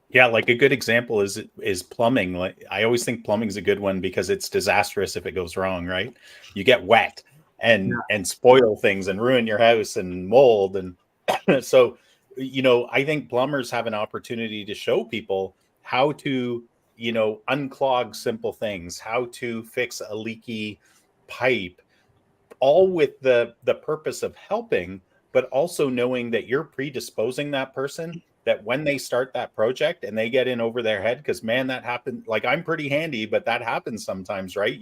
Yeah, like a good example is plumbing. Like, I always think plumbing is a good one because it's disastrous if it goes wrong, right? You get wet and spoil things and ruin your house and mold. And so, I think plumbers have an opportunity to show people how to, unclog simple things, how to fix a leaky pipe, all with the purpose of helping, but also knowing that you're predisposing that person, that when they start that project and they get in over their head, because man, that happened. Like, I'm pretty handy, but that happens sometimes, right?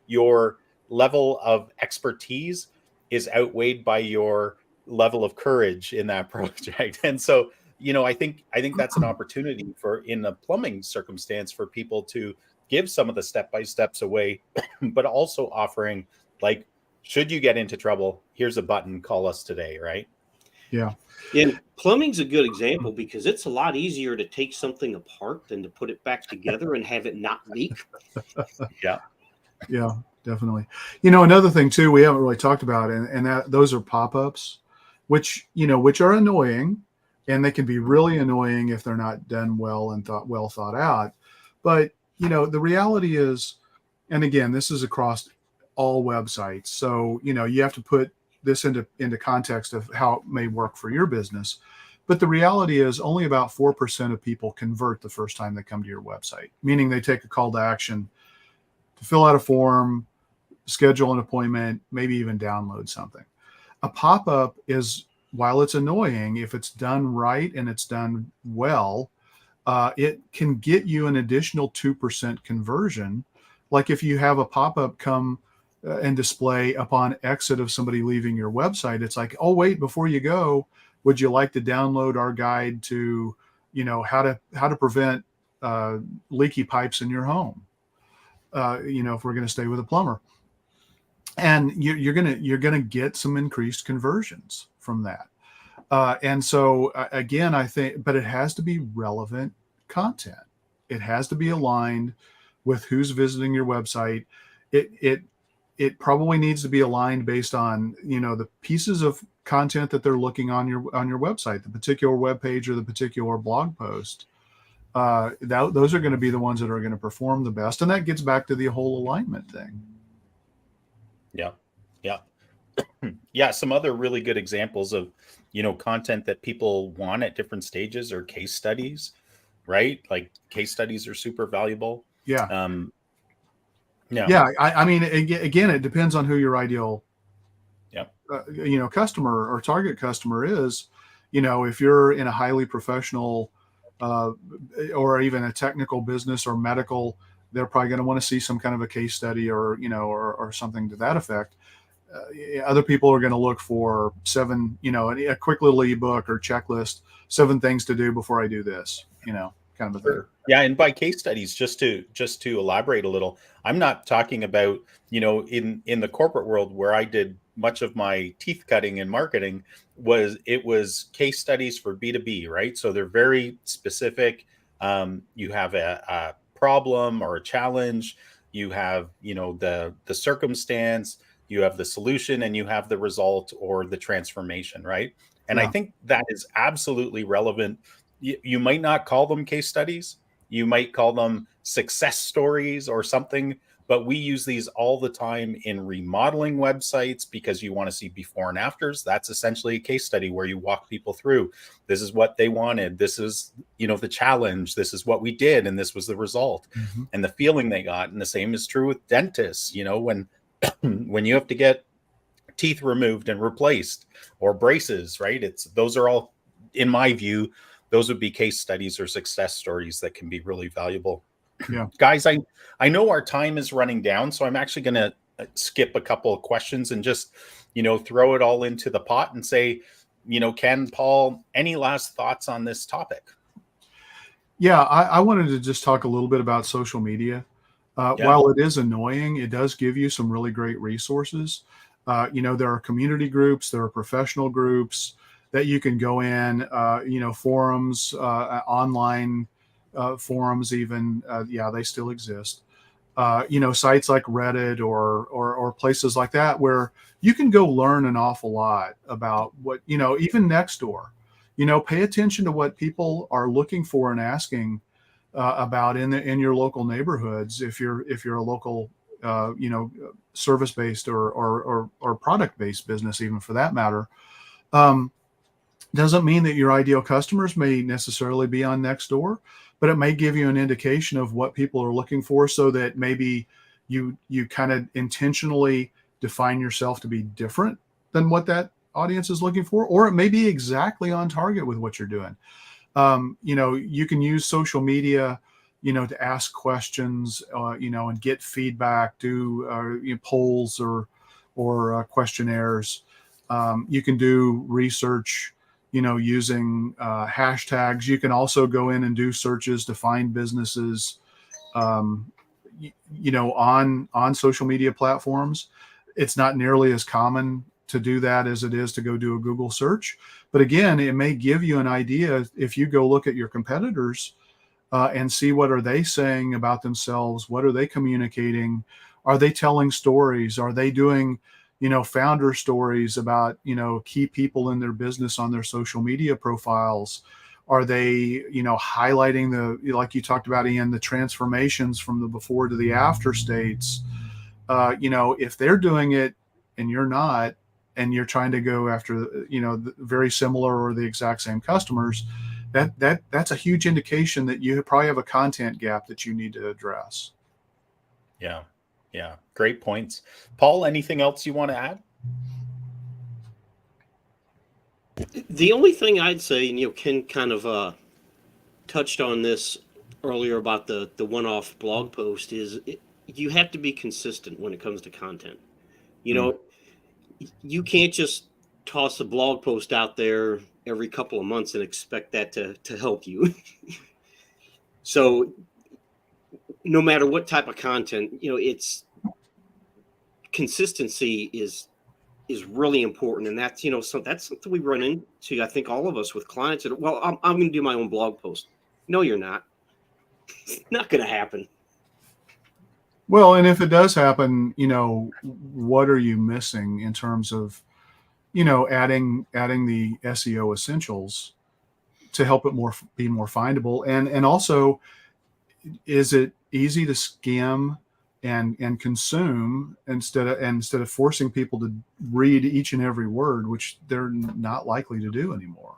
Your level of expertise is outweighed by your level of courage in that project. And so, I think that's an opportunity for, in the plumbing circumstance, for people to give some of the step-by-steps away, but also offering, like, should you get into trouble, here's a button, call us today, right? Yeah. And plumbing's a good example because it's a lot easier to take something apart than to put it back together and have it not leak. Yeah. Yeah, definitely. Another thing too, we haven't really talked about, and that those are pop-ups, which are annoying, and they can be really annoying if they're not done well and well thought out. But, the reality is, and again, this is across all websites. So, you have to put this into context of how it may work for your business. But the reality is only about 4% of people convert the first time they come to your website, meaning they take a call to action to fill out a form, schedule an appointment, maybe even download something. A pop-up is, while it's annoying, if it's done right and it's done well, it can get you an additional 2% conversion. Like if you have a pop-up come and display upon exit of somebody leaving your website, it's like, oh, wait, before you go, would you like to download our guide to, how to prevent leaky pipes in your home? If we're going to stay with a plumber, and you're going to get some increased conversions from that. And so again, I think, but it has to be relevant content. It has to be aligned with who's visiting your website. It probably needs to be aligned based on, the pieces of content that they're looking on your website, the particular web page or the particular blog post. Those are going to be the ones that are going to perform the best, and that gets back to the whole alignment thing. Yeah, yeah. Yeah, some other really good examples of, content that people want at different stages are case studies, right? Like case studies are super valuable. Yeah. Yeah. Yeah. I mean, again, it depends on who your ideal, Yep. customer or target customer is. If you're in a highly professional, or even a technical business or medical, they're probably going to want to see some kind of a case study or, or something to that effect. Other people are going to look for 7, a quick little ebook or checklist, 7 things to do before I do this, kind of a thing. Yeah, and by case studies, just to elaborate a little, I'm not talking about, in the corporate world where I did much of my teeth cutting and marketing was case studies for B2B, right? So they're very specific. You have a problem or a challenge, you have, the circumstance, you have the solution, and you have the result or the transformation, right? And I Yeah. think that is absolutely relevant. You might not call them case studies, you might call them success stories or something, but we use these all the time in remodeling websites because you want to see before and afters. That's essentially a case study where you walk people through. This is what they wanted. This is, the challenge. This is what we did. And this was the result and the feeling they got. And the same is true with dentists, when when you have to get teeth removed and replaced or braces, right? Those are all, in my view, those would be case studies or success stories that can be really valuable. Yeah. Guys, I know our time is running down, so I'm actually going to skip a couple of questions and just, throw it all into the pot and say, Ken, Paul, any last thoughts on this topic? Yeah, I wanted to just talk a little bit about social media. Yeah. While it is annoying, it does give you some really great resources. There are community groups, there are professional groups that you can go in, forums, online forums, even. Yeah, they still exist. Sites like Reddit or places like that where you can go learn an awful lot about what, even Nextdoor. Pay attention to what people are looking for and asking about in your local neighborhoods. If you're a local, service based or product based business, even for that matter, doesn't mean that your ideal customers may necessarily be on Nextdoor, but it may give you an indication of what people are looking for, so that maybe you kind of intentionally define yourself to be different than what that audience is looking for, or it may be exactly on target with what you're doing. You can use social media, to ask questions, and get feedback, do polls or questionnaires. You can do research, using hashtags. You can also go in and do searches to find businesses, on social media platforms. It's not nearly as common to do that as it is to go do a Google search. But again, it may give you an idea if you go look at your competitors and see what are they saying about themselves, what are they communicating, are they telling stories, are they doing founder stories about key people in their business on their social media profiles, are they highlighting like you talked about, Ian, the transformations from the before to the after states. If they're doing it and you're not, and you're trying to go after the very similar or the exact same customers, that's a huge indication that you probably have a content gap that you need to address. Yeah, great points. Paul, anything else you want to add? The only thing I'd say, and Ken kind of touched on this earlier about the one-off blog post, is you have to be consistent when it comes to content. You can't just toss a blog post out there every couple of months and expect that to help you. So no matter what type of content, it's consistency is is really important, and that's so that's something we run into. I think all of us with clients that well, I'm going to do my own blog post. No, you're not. It's not going to happen. Well, and if it does happen, what are you missing in terms of, adding the SEO essentials to help it be more findable, and also, is it easy to skim and consume instead of forcing people to read each and every word, which they're not likely to do anymore.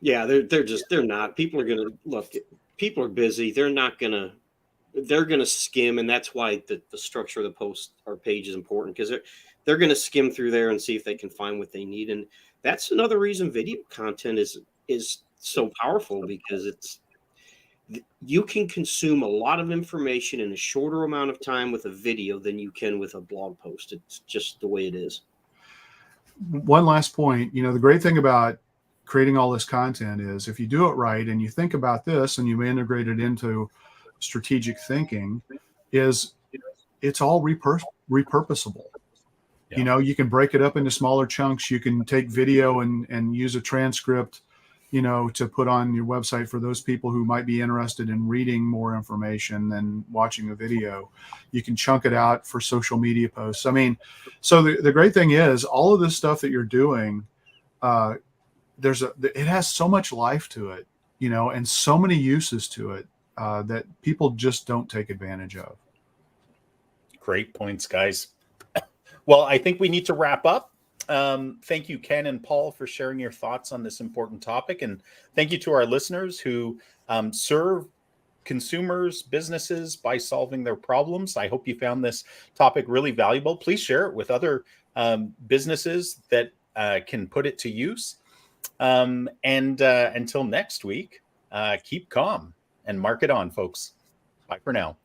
Yeah, they're not. People are going to look. People are busy. They're going to skim, and that's why the structure of the post or page is important, because they're going to skim through there and see if they can find what they need. And that's another reason video content is so powerful, because you can consume a lot of information in a shorter amount of time with a video than you can with a blog post. It's just the way it is. One last point, the great thing about creating all this content is if you do it right and you think about this and you integrate it into strategic thinking, is it's all repurposable. Yeah. You can break it up into smaller chunks. You can take video and use a transcript, to put on your website for those people who might be interested in reading more information than watching a video. You can chunk it out for social media posts. I mean, so the great thing is all of this stuff that you're doing, it has so much life to it, and so many uses to it that people just don't take advantage of. Great points, guys. Well, I think we need to wrap up. Thank you, Ken and Paul, for sharing your thoughts on this important topic. And thank you to our listeners who serve consumers, businesses by solving their problems. I hope you found this topic really valuable. Please share it with other businesses that can put it to use. And until next week, keep calm and mark it on, folks. Bye for now.